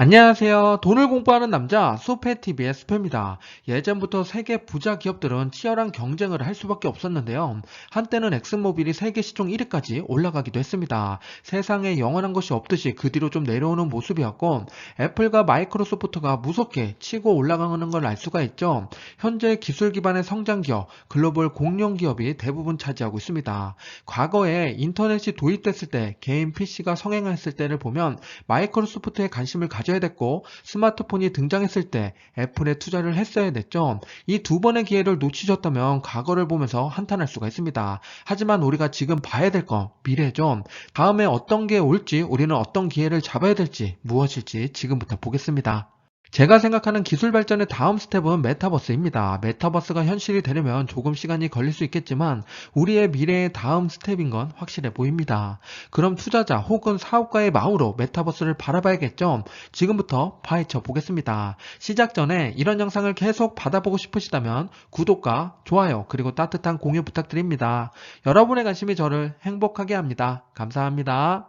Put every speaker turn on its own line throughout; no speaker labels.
안녕하세요. 돈을 공부하는 남자 수페TV의 수페입니다. 예전부터 세계 부자 기업들은 치열한 경쟁을 할 수밖에 없었는데요. 한때는 엑슨모빌이 세계 시총 1위까지 올라가기도 했습니다. 세상에 영원한 것이 없듯이 그 뒤로 좀 내려오는 모습이었고, 애플과 마이크로소프트가 무섭게 치고 올라가는 걸 알 수가 있죠. 현재 기술 기반의 성장 기업, 글로벌 공룡 기업이 대부분 차지하고 있습니다. 과거에 인터넷이 도입됐을 때, 개인 PC가 성행했을 때를 보면 마이크로소프트에 관심을 가져야 됐고, 스마트폰이 등장했을 때 애플에 투자를 했어야 됐죠. 이 두 번의 기회를 놓치셨다면 과거를 보면서 한탄할 수가 있습니다. 하지만 우리가 지금 봐야 될 건 미래죠. 다음에 어떤 게 올지, 우리는 어떤 기회를 잡아야 될지, 무엇일지 지금부터 보겠습니다. 제가 생각하는 기술 발전의 다음 스텝은 메타버스입니다. 메타버스가 현실이 되려면 조금 시간이 걸릴 수 있겠지만 우리의 미래의 다음 스텝인 건 확실해 보입니다. 그럼 투자자 혹은 사업가의 마음으로 메타버스를 바라봐야겠죠? 지금부터 파헤쳐 보겠습니다. 시작 전에 이런 영상을 계속 받아보고 싶으시다면 구독과 좋아요 그리고 따뜻한 공유 부탁드립니다. 여러분의 관심이 저를 행복하게 합니다. 감사합니다.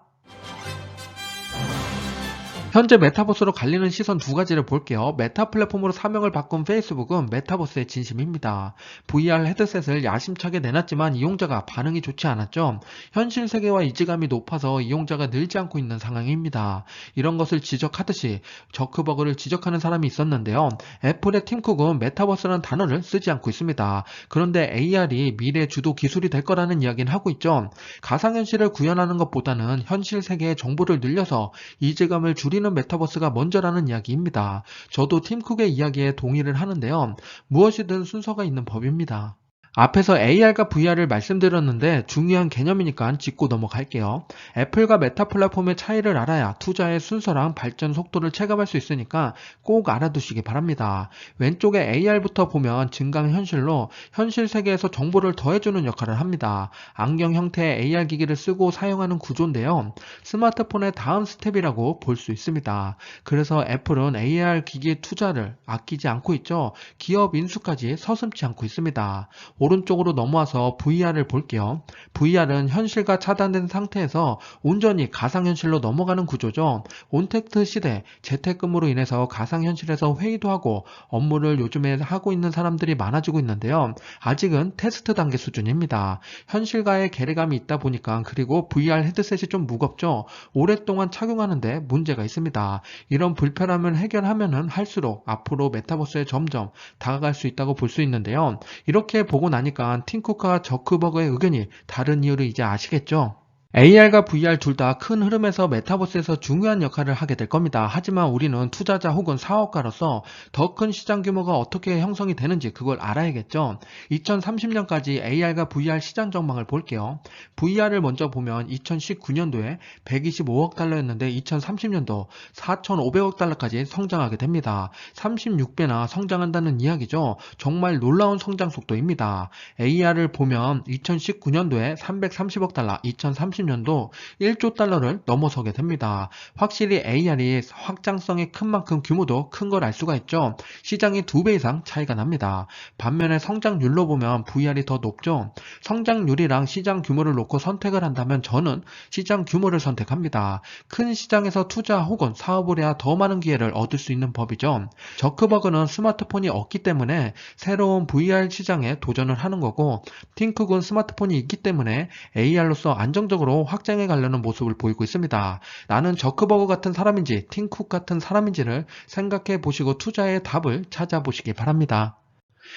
현재 메타버스로 갈리는 시선 두 가지를 볼게요. 메타 플랫폼으로 사명을 바꾼 페이스북은 메타버스의 진심입니다. VR 헤드셋을 야심차게 내놨지만 이용자가 반응이 좋지 않았죠. 현실 세계와 이질감이 높아서 이용자가 늘지 않고 있는 상황입니다. 이런 것을 지적하듯이 저크버그를 지적하는 사람이 있었는데요. 애플의 팀 쿡은 메타버스라는 단어를 쓰지 않고 있습니다. 그런데 AR이 미래 주도 기술이 될 거라는 이야기는 하고 있죠. 가상현실을 구현하는 것보다는 현실 세계의 정보를 늘려서 이질감을 줄이는 메타버스가 먼저라는 이야기입니다. 저도 팀쿡의 이야기에 동의를 하는데요. 무엇이든 순서가 있는 법입니다. 앞에서 AR과 VR을 말씀드렸는데 중요한 개념이니까 짚고 넘어갈게요. 애플과 메타 플랫폼의 차이를 알아야 투자의 순서랑 발전 속도를 체감할 수 있으니까 꼭 알아두시기 바랍니다. 왼쪽에 AR부터 보면 증강현실로 현실 세계에서 정보를 더해주는 역할을 합니다. 안경 형태의 AR 기기를 쓰고 사용하는 구조인데요. 스마트폰의 다음 스텝이라고 볼 수 있습니다. 그래서 애플은 AR 기기 투자를 아끼지 않고 있죠. 기업 인수까지 서슴지 않고 있습니다. 오른쪽으로 넘어와서 VR을 볼게요. VR은 현실과 차단된 상태에서 온전히 가상현실로 넘어가는 구조죠. 온택트 시대, 재택근무로 인해서 가상현실에서 회의도 하고 업무를 요즘에 하고 있는 사람들이 많아지고 있는데요. 아직은 테스트 단계 수준입니다. 현실과의 괴리감이 있다 보니까 그리고 VR 헤드셋이 좀 무겁죠. 오랫동안 착용하는데 문제가 있습니다. 이런 불편함을 해결하면 할수록 앞으로 메타버스에 점점 다가갈 수 있다고 볼 수 있는데요. 이렇게 보고 나니까 팀쿡과 저크버그의 의견이 다른 이유를 이제 아시겠죠? AR과 VR 둘 다 큰 흐름에서 메타버스에서 중요한 역할을 하게 될 겁니다. 하지만 우리는 투자자 혹은 사업가로서 더 큰 시장 규모가 어떻게 형성이 되는지 그걸 알아야겠죠. 2030년까지 AR과 VR 시장 전망을 볼게요. VR을 먼저 보면 2019년도에 125억 달러였는데 2030년도 4,500억 달러까지 성장하게 됩니다. 36배나 성장한다는 이야기죠. 정말 놀라운 성장 속도입니다. AR을 보면 2019년도에 330억 달러, 2030년도 1조 달러를 넘어서게 됩니다. 확실히 AR이 확장성이 큰 만큼 규모도 큰 걸 알 수가 있죠. 시장이 2배 이상 차이가 납니다. 반면에 성장률로 보면 VR이 더 높죠. 성장률이랑 시장 규모를 놓고 선택을 한다면 저는 시장 규모를 선택합니다. 큰 시장에서 투자 혹은 사업을 해야 더 많은 기회를 얻을 수 있는 법이죠. 저크버그는 스마트폰이 없기 때문에 새로운 VR 시장에 도전을 하는 거고, 팀쿡은 스마트폰이 있기 때문에 AR로서 안정적으로 확장해 가려는 모습을 보이고 있습니다. 나는 저크버그 같은 사람인지 팀쿡 같은 사람인지를 생각해 보시고 투자의 답을 찾아보시기 바랍니다.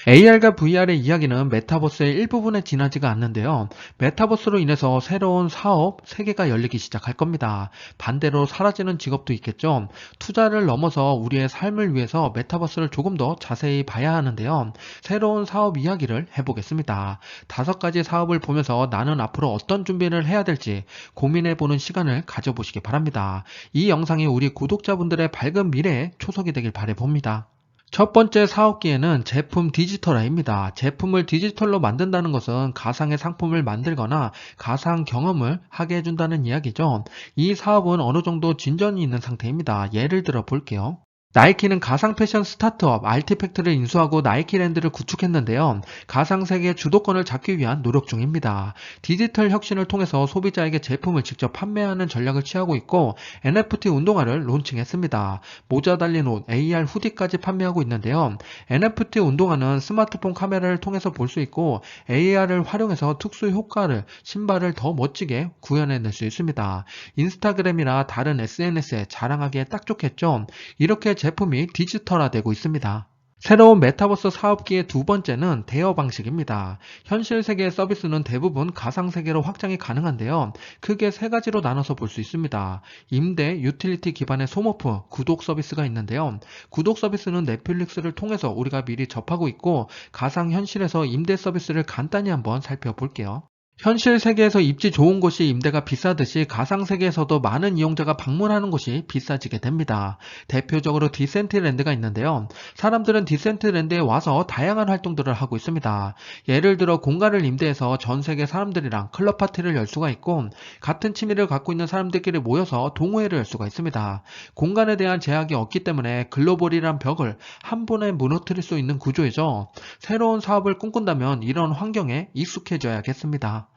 AR과 VR의 이야기는 메타버스의 일부분에 지나지가 않는데요. 메타버스로 인해서 새로운 사업, 세계가 열리기 시작할 겁니다. 반대로 사라지는 직업도 있겠죠. 투자를 넘어서 우리의 삶을 위해서 메타버스를 조금 더 자세히 봐야 하는데요. 새로운 사업 이야기를 해보겠습니다. 5가지 사업을 보면서 나는 앞으로 어떤 준비를 해야 될지 고민해보는 시간을 가져보시기 바랍니다. 이 영상이 우리 구독자분들의 밝은 미래에 초석이 되길 바라봅니다. 첫 번째 사업기회는 제품 디지털화입니다. 제품을 디지털로 만든다는 것은 가상의 상품을 만들거나 가상 경험을 하게 해준다는 이야기죠. 이 사업은 어느 정도 진전이 있는 상태입니다. 예를 들어 볼게요. 나이키는 가상 패션 스타트업 알티팩트를 인수하고 나이키랜드를 구축했는데요. 가상 세계 주도권을 잡기 위한 노력 중입니다. 디지털 혁신을 통해서 소비자에게 제품을 직접 판매하는 전략을 취하고 있고 NFT 운동화를 론칭했습니다. 모자 달린 옷, AR 후디까지 판매하고 있는데요. NFT 운동화는 스마트폰 카메라를 통해서 볼 수 있고 AR을 활용해서 특수 효과를 신발을 더 멋지게 구현해낼 수 있습니다. 인스타그램이나 다른 SNS에 자랑하기에 딱 좋겠죠. 이렇게 제품이 디지털화되고 있습니다. 새로운 메타버스 사업기의 두 번째는 대여 방식입니다. 현실 세계의 서비스는 대부분 가상 세계로 확장이 가능한데요. 크게 세 가지로 나눠서 볼 수 있습니다. 임대, 유틸리티 기반의 소모품, 구독 서비스가 있는데요. 구독 서비스는 넷플릭스를 통해서 우리가 미리 접하고 있고 가상 현실에서 임대 서비스를 간단히 한번 살펴볼게요. 현실 세계에서 입지 좋은 곳이 임대가 비싸듯이 가상 세계에서도 많은 이용자가 방문하는 곳이 비싸지게 됩니다. 대표적으로 디센트랜드가 있는데요. 사람들은 디센트랜드에 와서 다양한 활동들을 하고 있습니다. 예를 들어 공간을 임대해서 전 세계 사람들이랑 클럽 파티를 열 수가 있고 같은 취미를 갖고 있는 사람들끼리 모여서 동호회를 열 수가 있습니다. 공간에 대한 제약이 없기 때문에 글로벌이란 벽을 한 번에 무너뜨릴 수 있는 구조이죠. 새로운 사업을 꿈꾼다면 이런 환경에 익숙해져야겠습니다.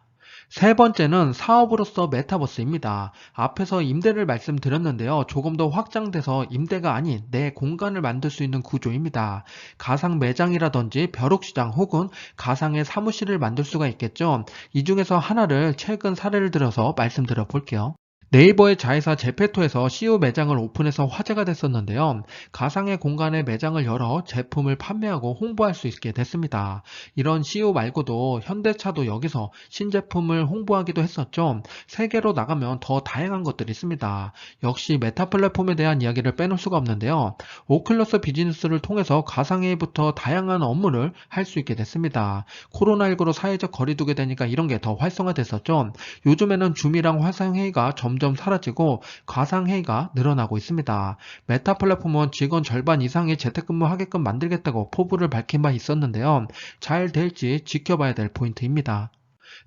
세 번째는 사업으로서 메타버스입니다. 앞에서 임대를 말씀드렸는데요. 조금 더 확장돼서 임대가 아닌 내 공간을 만들 수 있는 구조입니다. 가상 매장이라든지 벼룩시장 혹은 가상의 사무실을 만들 수가 있겠죠. 이 중에서 하나를 최근 사례를 들어서 말씀드려 볼게요. 네이버의 자회사 제페토에서 CU 매장을 오픈해서 화제가 됐었는데요. 가상의 공간에 매장을 열어 제품을 판매하고 홍보할 수 있게 됐습니다. 이런 CU 말고도 현대차도 여기서 신제품을 홍보하기도 했었죠. 세계로 나가면 더 다양한 것들이 있습니다. 역시 메타 플랫폼에 대한 이야기를 빼놓을 수가 없는데요. 오클러스 비즈니스를 통해서 가상회의부터 다양한 업무를 할 수 있게 됐습니다. 코로나19로 사회적 거리 두게 되니까 이런 게 더 활성화됐었죠. 요즘에는 줌이랑 화상회의가 점점 사라지고 가상회의가 늘어나고 있습니다. 메타 플랫폼은 직원 절반 이상이 재택근무하게끔 만들겠다고 포부를 밝힌 바 있었는데요. 잘 될지 지켜봐야 될 포인트입니다.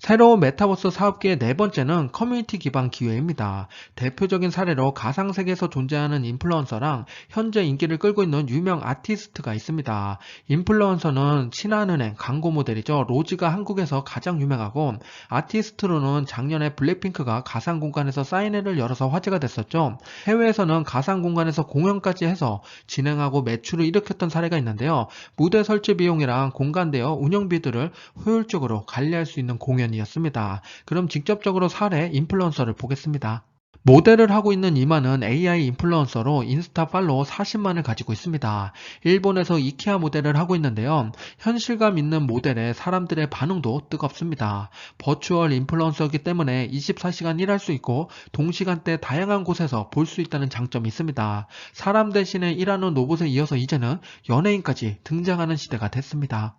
새로운 메타버스 사업계의 네 번째는 커뮤니티 기반 기회입니다. 대표적인 사례로 가상세계에서 존재하는 인플루언서랑 현재 인기를 끌고 있는 유명 아티스트가 있습니다. 인플루언서는 신한은행 광고 모델이죠. 로즈가 한국에서 가장 유명하고 아티스트로는 작년에 블랙핑크가 가상 공간에서 사인회를 열어서 화제가 됐었죠. 해외에서는 가상 공간에서 공연까지 해서 진행하고 매출을 일으켰던 사례가 있는데요. 무대 설치 비용이랑 공간 대여 운영비들을 효율적으로 관리할 수 있는 공연이었습니다. 그럼 직접적으로 사례 인플루언서를 보겠습니다. 모델을 하고 있는 이마는 AI 인플루언서로 인스타 팔로워 40만을 가지고 있습니다. 일본에서 이케아 모델을 하고 있는데요. 현실감 있는 모델에 사람들의 반응도 뜨겁습니다. 버추얼 인플루언서이기 때문에 24시간 일할 수 있고 동시간대 다양한 곳에서 볼 수 있다는 장점이 있습니다. 사람 대신에 일하는 로봇에 이어서 이제는 연예인까지 등장하는 시대가 됐습니다.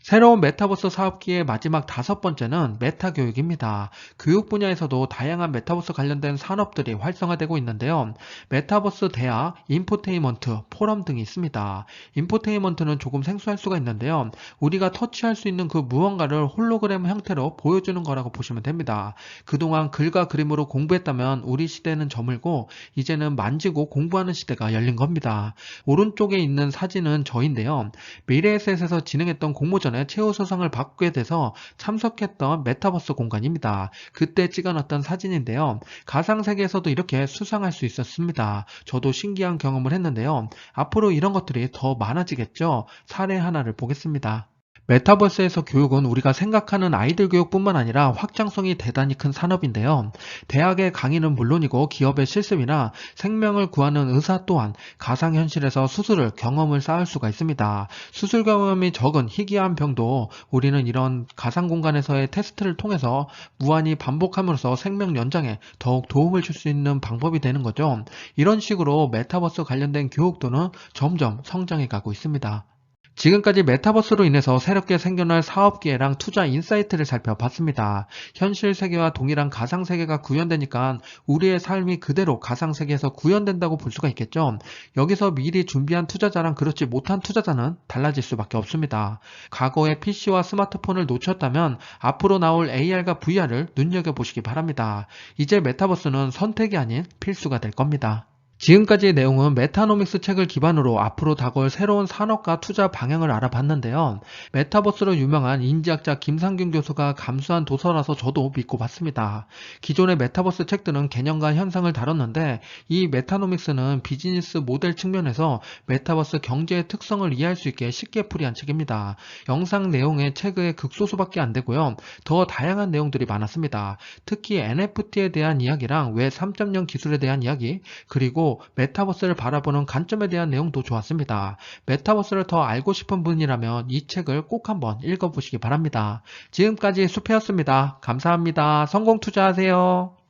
새로운 메타버스 사업기의 마지막 다섯 번째는 메타 교육입니다. 교육 분야에서도 다양한 메타버스 관련된 산업들이 활성화되고 있는데요. 메타버스 대학, 인포테인먼트, 포럼 등이 있습니다. 인포테인먼트는 조금 생소할 수가 있는데요. 우리가 터치할 수 있는 그 무언가를 홀로그램 형태로 보여주는 거라고 보시면 됩니다. 그동안 글과 그림으로 공부했다면 우리 시대는 저물고 이제는 만지고 공부하는 시대가 열린 겁니다. 오른쪽에 있는 사진은 저인데요. 미래에셋에서 진행했던 공모전에 최우수상을 받게 돼서 참석했던 메타버스 공간입니다. 그때 찍어놨던 사진인데요. 가상세계에서도 이렇게 수상할 수 있었습니다. 저도 신기한 경험을 했는데요. 앞으로 이런 것들이 더 많아지겠죠. 사례 하나를 보겠습니다. 메타버스에서 교육은 우리가 생각하는 아이들 교육뿐만 아니라 확장성이 대단히 큰 산업인데요. 대학의 강의는 물론이고 기업의 실습이나 생명을 구하는 의사 또한 가상현실에서 수술을 경험을 쌓을 수가 있습니다. 수술 경험이 적은 희귀한 병도 우리는 이런 가상공간에서의 테스트를 통해서 무한히 반복함으로써 생명 연장에 더욱 도움을 줄 수 있는 방법이 되는 거죠. 이런 식으로 메타버스 관련된 교육도는 점점 성장해 가고 있습니다. 지금까지 메타버스로 인해서 새롭게 생겨날 사업기회랑 투자 인사이트를 살펴봤습니다. 현실 세계와 동일한 가상 세계가 구현되니까 우리의 삶이 그대로 가상 세계에서 구현된다고 볼 수가 있겠죠. 여기서 미리 준비한 투자자랑 그렇지 못한 투자자는 달라질 수밖에 없습니다. 과거의 PC와 스마트폰을 놓쳤다면 앞으로 나올 AR과 VR을 눈여겨보시기 바랍니다. 이제 메타버스는 선택이 아닌 필수가 될 겁니다. 지금까지의 내용은 메타노믹스 책을 기반으로 앞으로 다가올 새로운 산업과 투자 방향을 알아봤는데요. 메타버스로 유명한 인지학자 김상균 교수가 감수한 도서라서 저도 믿고 봤습니다. 기존의 메타버스 책들은 개념과 현상을 다뤘는데 이 메타노믹스는 비즈니스 모델 측면에서 메타버스 경제의 특성을 이해할 수 있게 쉽게 풀이한 책입니다. 영상 내용의 책의 극소수밖에 안 되고요. 더 다양한 내용들이 많았습니다. 특히 NFT에 대한 이야기랑 웹 3.0 기술에 대한 이야기, 그리고 메타버스를 바라보는 관점에 대한 내용도 좋았습니다. 메타버스를 더 알고 싶은 분이라면 이 책을 꼭 한번 읽어보시기 바랍니다. 지금까지 수페였습니다. 감사합니다. 성공 투자하세요.